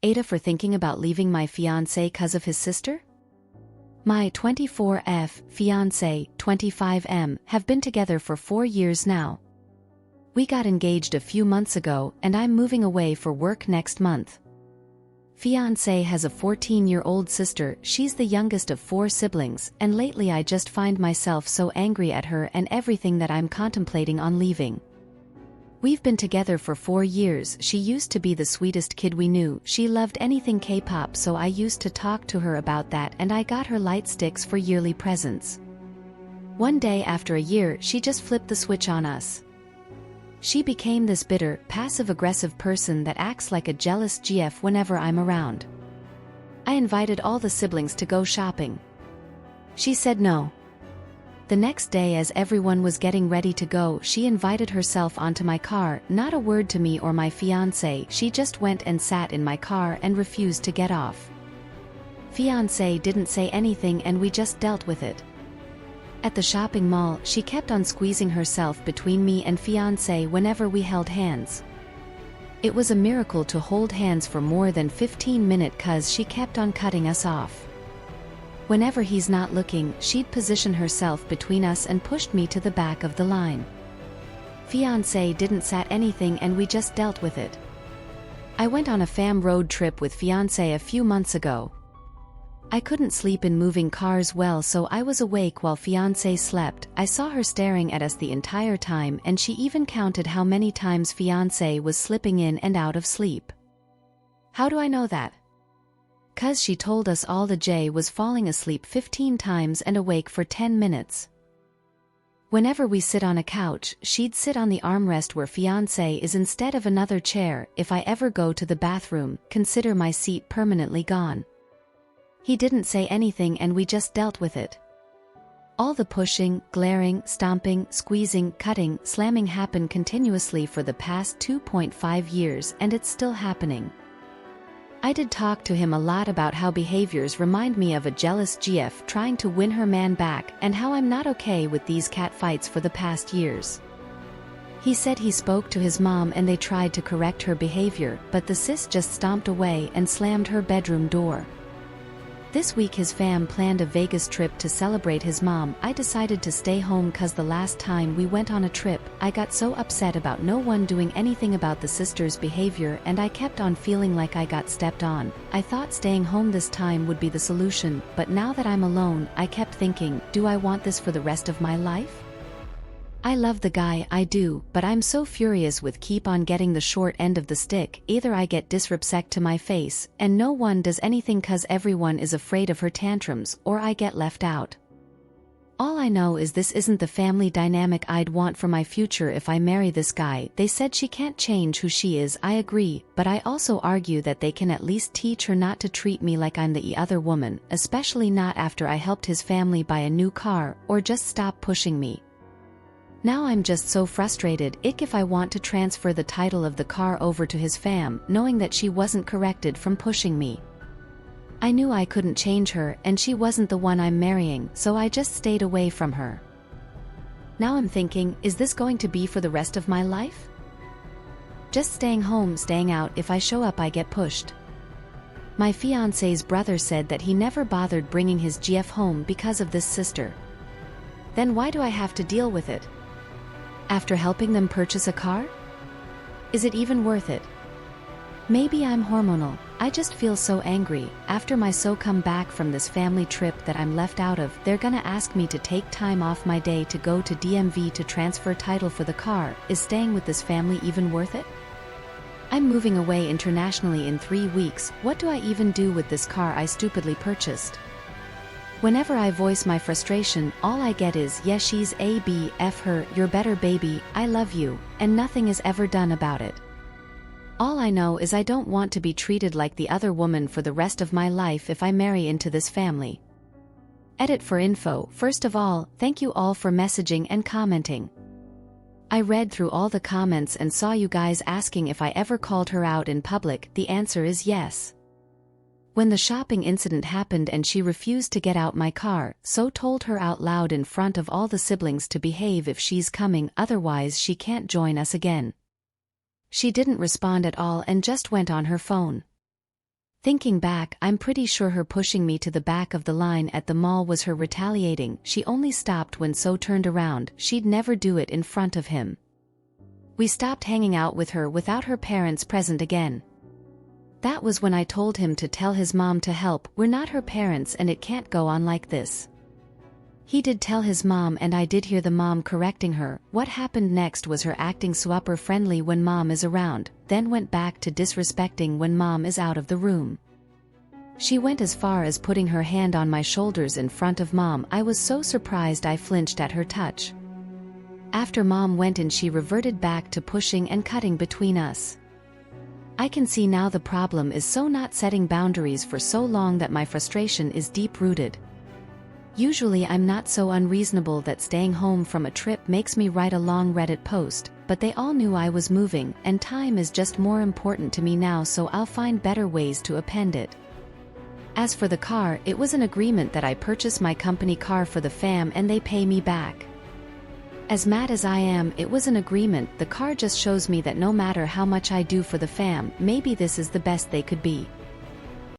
Aita for thinking about leaving my fiancé cause of his sister? My 24F fiancé, 25M, have been together for 4 years now. We got engaged a few months ago and I'm moving away for work next month. Fiancé has a 14-year-old sister. She's the youngest of 4 siblings, and lately I just find myself so angry at her and everything that I'm contemplating on leaving. We've been together for 4 years. She used to be the sweetest kid we knew. She loved anything K-pop, so I used to talk to her about that, and I got her light sticks for yearly presents. One day after a year, she just flipped the switch on us. She became this bitter, passive-aggressive person that acts like a jealous GF whenever I'm around. I invited all the siblings to go shopping. She said no. The next day, as everyone was getting ready to go, she invited herself onto my car, not a word to me or my fiancé. She just went and sat in my car and refused to get off. Fiancé didn't say anything and we just dealt with it. At the shopping mall, she kept on squeezing herself between me and fiancé whenever we held hands. It was a miracle to hold hands for more than 15 minutes cause she kept on cutting us off. Whenever he's not looking, she'd position herself between us and pushed me to the back of the line. Fiancé didn't say anything and we just dealt with it. I went on a fam road trip with fiancé a few months ago. I couldn't sleep in moving cars well, so I was awake while fiancé slept. I saw her staring at us the entire time, and she even counted how many times fiancé was slipping in and out of sleep. How do I know that? Cause she told us all the J was falling asleep 15 times and awake for 10 minutes. Whenever we sit on a couch, she'd sit on the armrest where fiancé is instead of another chair. If I ever go to the bathroom, consider my seat permanently gone. He didn't say anything and we just dealt with it. All the pushing, glaring, stomping, squeezing, cutting, slamming happened continuously for the past 2.5 years, and it's still happening. I did talk to him a lot about how behaviors remind me of a jealous GF trying to win her man back, and how I'm not okay with these cat fights for the past years. He said he spoke to his mom and they tried to correct her behavior, but the sis just stomped away and slammed her bedroom door. This week his fam planned a Vegas trip to celebrate his mom. I decided to stay home cause the last time we went on a trip, I got so upset about no one doing anything about the sister's behavior and I kept on feeling like I got stepped on. I thought staying home this time would be the solution, but now that I'm alone, I kept thinking, do I want this for the rest of my life? I love the guy, I do, but I'm so furious with keep on getting the short end of the stick. Either I get disrespect to my face, and no one does anything cause everyone is afraid of her tantrums, or I get left out. All I know is this isn't the family dynamic I'd want for my future if I marry this guy. They said she can't change who she is. I agree, but I also argue that they can at least teach her not to treat me like I'm the other woman, especially not after I helped his family buy a new car, or just stop pushing me. Now I'm just so frustrated. If I want to transfer the title of the car over to his fam, knowing that she wasn't corrected from pushing me. I knew I couldn't change her, and she wasn't the one I'm marrying, so I just stayed away from her. Now I'm thinking, is this going to be for the rest of my life? Just staying home, staying out. If I show up I get pushed. My fiancé's brother said that he never bothered bringing his GF home because of this sister. Then why do I have to deal with it? After helping them purchase a car? Is it even worth it? Maybe I'm hormonal. I just feel so angry. After my come back from this family trip that I'm left out of, they're gonna ask me to take time off my day to go to DMV to transfer title for the car. Is staying with this family even worth it? I'm moving away internationally in 3 weeks. What do I even do with this car I stupidly purchased? Whenever I voice my frustration, all I get is, yeah, she's a b, f her, you're better baby, I love you, and nothing is ever done about it. All I know is I don't want to be treated like the other woman for the rest of my life if I marry into this family. Edit for info. First of all, thank you all for messaging and commenting. I read through all the comments and saw you guys asking if I ever called her out in public. The answer is yes. When the shopping incident happened and she refused to get out my car, so told her out loud in front of all the siblings to behave if she's coming, otherwise she can't join us again. She didn't respond at all and just went on her phone. Thinking back, I'm pretty sure her pushing me to the back of the line at the mall was her retaliating. She only stopped when So turned around. She'd never do it in front of him. We stopped hanging out with her without her parents present again. That was when I told him to tell his mom to help. We're not her parents and it can't go on like this. He did tell his mom and I did hear the mom correcting her. What happened next was her acting super friendly when mom is around, then went back to disrespecting when mom is out of the room. She went as far as putting her hand on my shoulders in front of mom. I was so surprised I flinched at her touch. After mom went in, she reverted back to pushing and cutting between us. I can see now the problem is So not setting boundaries for so long that my frustration is deep-rooted. Usually I'm not so unreasonable that staying home from a trip makes me write a long Reddit post, but they all knew I was moving, and time is just more important to me now, so I'll find better ways to append it. As for the car, it was an agreement that I purchase my company car for the fam and they pay me back. As mad as I am, it was an agreement. The car just shows me that no matter how much I do for the fam, maybe this is the best they could be.